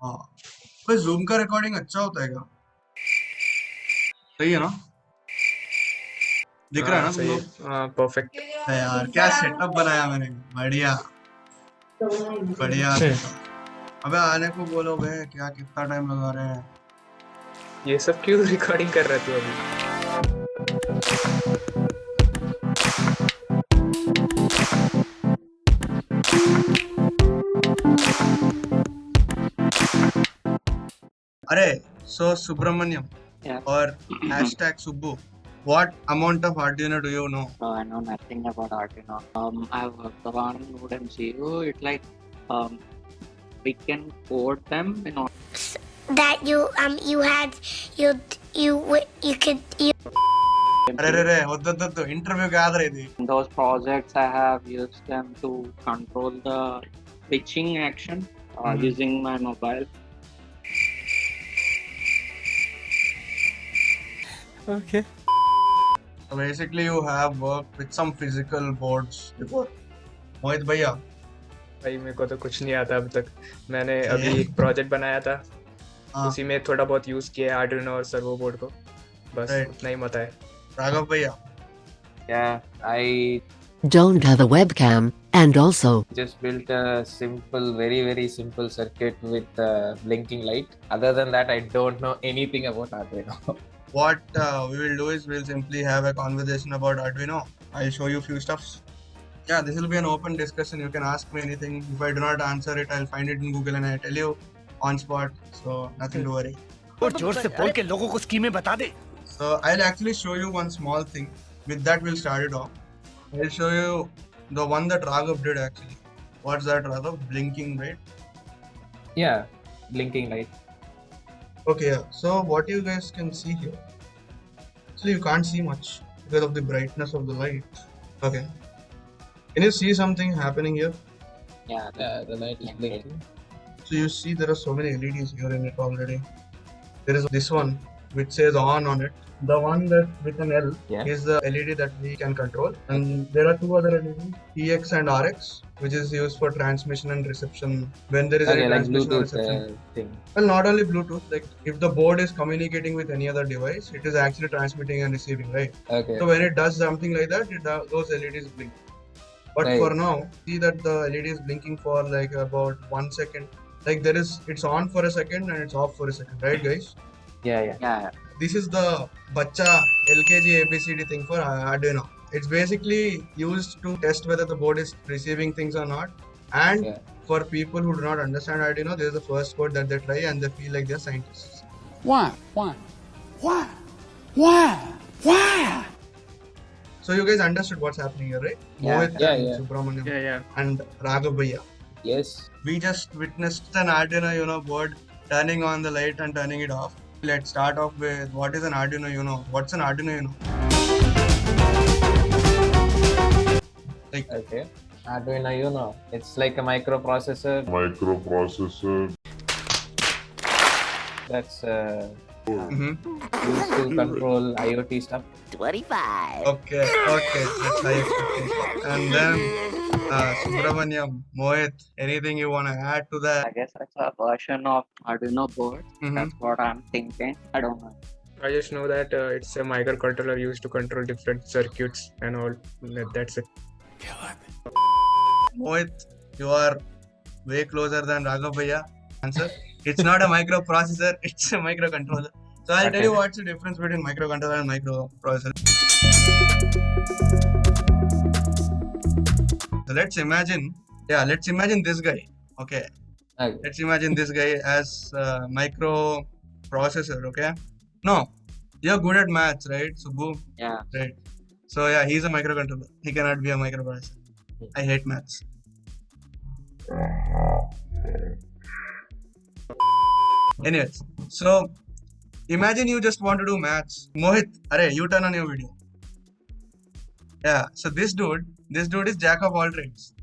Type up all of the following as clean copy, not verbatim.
हाँ भाई जूम का रिकॉर्डिंग अच्छा होता है क्या? सही है ना? दिख रहा है हाँ ना तुम सही है। लोग? हाँ परफेक्ट। अरे यार क्या सेटअप बनाया मैंने, बढ़िया बढ़िया सेटअप। अबे आने को बोलो बे, क्या कितना टाइम लगा रहे हैं? ये सब क्यों रिकॉर्डिंग कर रहा तू अभी? अरे सो सुब्रमण्यम Yeah. और hashtag Subbu, what amount of Arduino do you know? So I know nothing about Arduino. I've worked on Node MCU. It's like we can code them in order. That you had you could you अरे रे रे वद्दु interview के आदर इदी. Those projects I have used them to control the pitching action using my mobile. Okay. So basically you have worked with some physical boards before. मोहित भैया. भाई मेरे को तो कुछ नहीं आता अब तक। मैंने Okay. अभी एक प्रोजेक्ट बनाया था, हाँ. उसी में थोड़ा बहुत यूज किया है आर्डिनो और सर्वो बोर्ड को, बस Right. उतना ही पता है। राघव भैया. Yeah, I Don't have a webcam, and also just built a simple, very simple circuit with blinking light. Other than that, I don't know anything about Arduino. What we will do is we'll simply have a conversation about Arduino. I'll show you few stuffs. Yeah, this will be an open discussion. You can ask me anything. If I do not answer it, I'll find it in Google and I'll tell you on spot. So nothing to worry. और जोर से बोल के लोगों को स्कीमें बता दे। So I'll actually show you one small thing. With that, we'll start it off. I'll show you the one that Raghav did actually. What's that, Raghav? Blinking, right? Yeah, blinking light. Okay, yeah. So what you guys can see here. Actually, you can't see much because of the brightness of the light. Okay. Can you see something happening here? Yeah. Yeah, the light is blinking. So you see there are so many LEDs here in it already. There is this one which says on it. The one that with an L Yeah. is the LED that we can control, and there are two other LEDs, TX and RX, which is used for transmission and reception when there is Okay, any like transmission or Bluetooth reception. thing. Well, not only Bluetooth, like if the board is communicating with any other device, it is actually transmitting and receiving, right? Okay. So when it does something like that, those LEDs blink. But Right. for now, see that the LED is blinking for like about 1 second. Like it's on for a second and it's off for a second, right, guys? Yeah. Yeah. This is the Bacha LKG ABCD thing for Arduino. It's basically used to test whether the board is receiving things or not. And Yeah. for people who do not understand Arduino, this is the first code that they try and they feel like they're scientists. Why? So you guys understood what's happening here, right? Yeah. Mohit Yeah, and yeah. Subramaniam Yeah. and Raghav Bhaiya. Yes. We just witnessed an Arduino board turning on the light and turning it off. Let's start off with what is an Arduino. What's an Arduino? Like, Okay. Arduino, it's like a microprocessor that's mhm. used to control IoT stuff. 25. Okay, that's high expectation. And then Subramaniam, Mohit, anything you want to add to I that? guess that's a version of Arduino board. Mhm. That's what I'm thinking. I don't know. I just know that it's a microcontroller used to control different circuits and all. That's it. Mohit, you are way closer than Raghav Bhaiya. Answer. It's not a microprocessor, it's a microcontroller. So I'll tell you what's the difference between microcontroller and microprocessor. So let's imagine this guy. Okay. Okay. Let's imagine this guy as a microprocessor, okay? No, you're good at maths, right, Subbu? Yeah. Right. So yeah, he's a microcontroller. He cannot be a microprocessor. I hate maths. Anyways, so imagine you just want to do maths. Mohit, arey, you turn on your video. Yeah, so this dude is jack of all trades.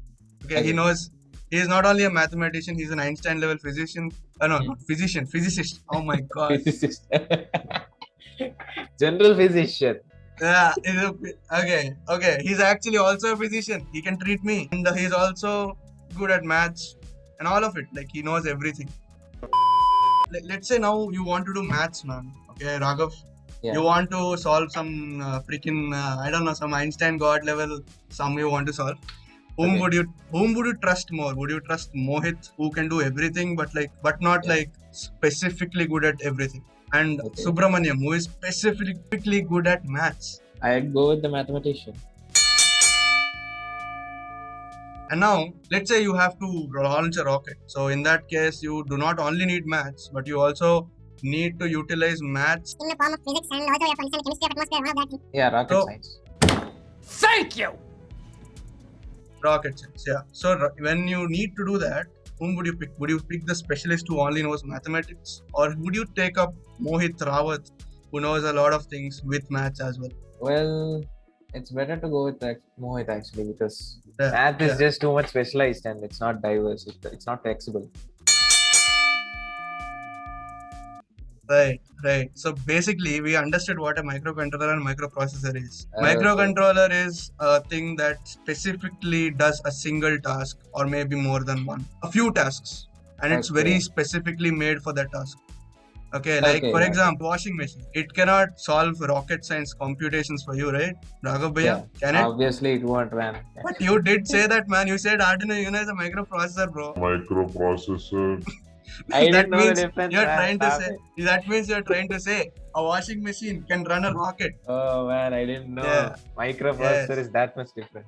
Okay, he knows. He is not only a mathematician, he's an Einstein level physician. No, not physician, physicist. Oh my god. Physicist. General physician. Yeah, okay. He's actually also a physician. He can treat me. And he's also good at maths and all of it. Like, he knows everything. let's say now you want to do maths, man. Okay, Raghav. Yeah. You want to solve some freaking I don't know, some Einstein God level sum you want to solve. Whom Okay. would you trust more? Would you trust Mohit, who can do everything but not Yeah. like specifically good at everything, and Okay. Subramaniam, who is specifically good at maths? I'd go with the mathematician. And now let's say you have to launch a rocket. So in that case, you do not only need maths, but you also need to utilize maths. In the form of physics, and also you have to understand the chemistry of atmosphere and all of that. Yeah, rocket So- science. Thank you. Rocket science, yeah. So when you need to do that, whom would you pick? Would you pick the specialist who only knows mathematics, or would you take up Mohit Rawat, who knows a lot of things with maths as well? Well, it's better to go with Mohit actually, because Yeah, math is yeah. just too much specialized and it's not diverse. It's not flexible. Right. So basically, we understood what a microcontroller and microprocessor is. Okay. Microcontroller is a thing that specifically does a single task, or maybe more than one, a few tasks, and it's Okay. very specifically made for that task. Okay, like Okay, for yeah. example, washing machine. It cannot solve rocket science computations for you, right? Raghav Bhaiya, Yeah. can it? Obviously, it won't run. But you did say that, man. You said Arduino Uno is a microprocessor, bro. Microprocessor. I didn't That know the means difference. you're man. trying to Stop say. it. That means you're trying to say a washing machine can run a rocket. Oh man, I didn't know. Yeah. Microprocessor is that much different.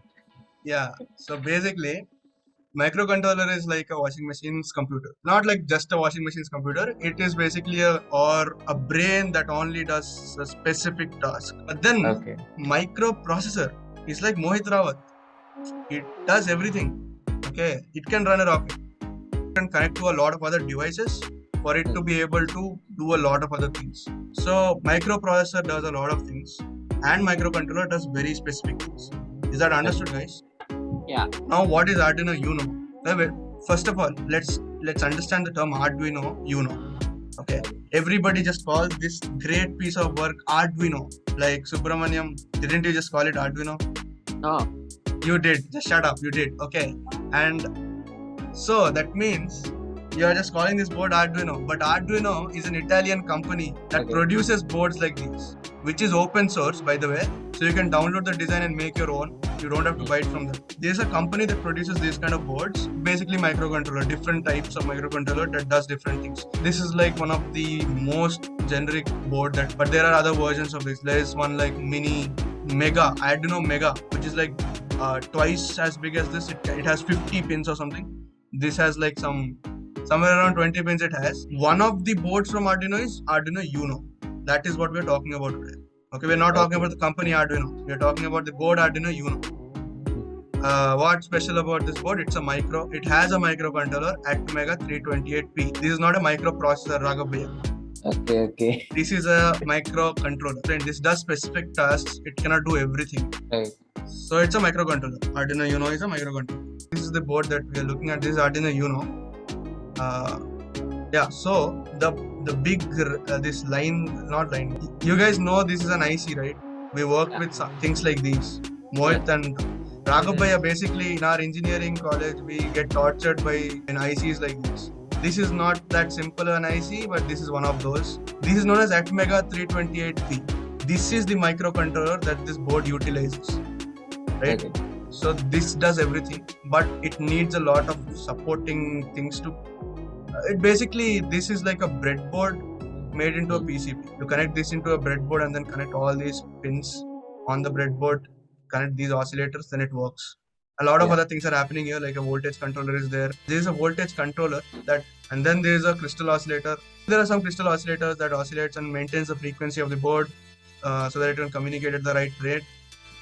Yeah. So basically, microcontroller is like a washing machine's computer. Not like just a washing machine's computer. It is basically a brain that only does a specific task. But then Okay. microprocessor is like Mohit Rawat. It does everything. Okay. It can run a rocket. It can connect to a lot of other devices for it to be able to do a lot of other things. So microprocessor does a lot of things, and microcontroller does very specific things. Is that understood, guys? Yeah. Now, what is Arduino Uno? Well, first of all, let's understand the term Arduino Uno. Okay, everybody just calls this great piece of work Arduino. Like Subramaniam, didn't you just call it Arduino? No. You did. Just shut up. You did. Okay, and so that means you are just calling this board Arduino. But Arduino is an Italian company that Okay. produces boards like these, which is open source, by the way. So you can download the design and make your own. You don't have to buy it from them. There's a company that produces these kind of boards, basically microcontroller, different types of microcontroller that does different things. This is like one of the most generic board but there are other versions of this. There is one like Mini Mega, Arduino Mega, which is like twice as big as this. It has 50 pins or something. This has like somewhere around 20 pins it has. One of the boards from Arduino is Arduino Uno. That is what we're talking about today. Okay, we're not talking about the company Arduino. We're talking about the board Arduino Uno. What's special about this board? It has a microcontroller Atmega 328P. This is not a microprocessor, Raghav Bhaiya. Okay. This is a microcontroller. And this does specific tasks. It cannot do everything. Right. So it's a microcontroller. Arduino Uno is a microcontroller. This is the board that we are looking at. This is Arduino Uno. So the big this not line. You guys know this is an IC, right? We work with things like these. Mohit and Raghav Bhaiya, basically in our engineering college, we get tortured by ICs like this. This is not that simple an IC, but this is one of those. This is known as Atmega 328P. This is the microcontroller that this board utilizes, right? Okay. So this does everything, but it needs a lot of supporting things to. This is like a breadboard made into a PCB. You connect this into a breadboard and then connect all these pins on the breadboard, connect these oscillators, then it works. A lot of Yeah. other things are happening here, like a voltage controller is there. There is a voltage controller and then there is a crystal oscillator. There are some crystal oscillators that oscillates and maintains the frequency of the board so that it can communicate at the right rate.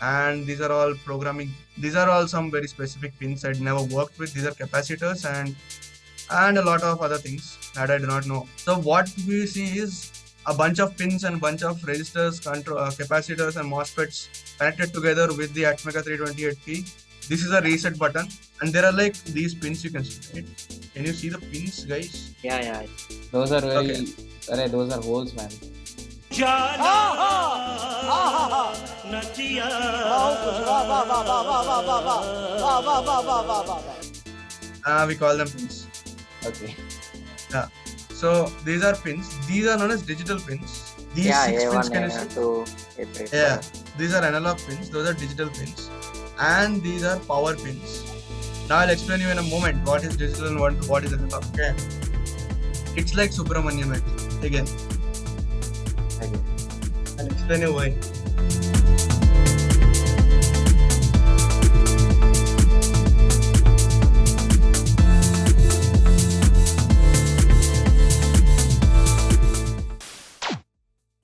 And these are all programming. These are all some very specific pins I'd never worked with. These are capacitors and a lot of other things that I do not know. So what we see is a bunch of pins and bunch of resistors, capacitors and MOSFETs connected together with the Atmega 328P. This is a reset button, and there are like these pins you can see, right? Can you see the pins, guys? Yeah. Those are very. Okay. Those are holes, man. We call them pins. Okay. So these are pins. These are known as digital pins. These Yeah, 6 pins, A1, can you see? A2, A3. Yeah, these are analog pins. Those are digital pins, and these are power pins. Now I'll explain you in a moment what is digital and what is analog. Okay, it's like Subramaniam again. Okay. I'll explain you why.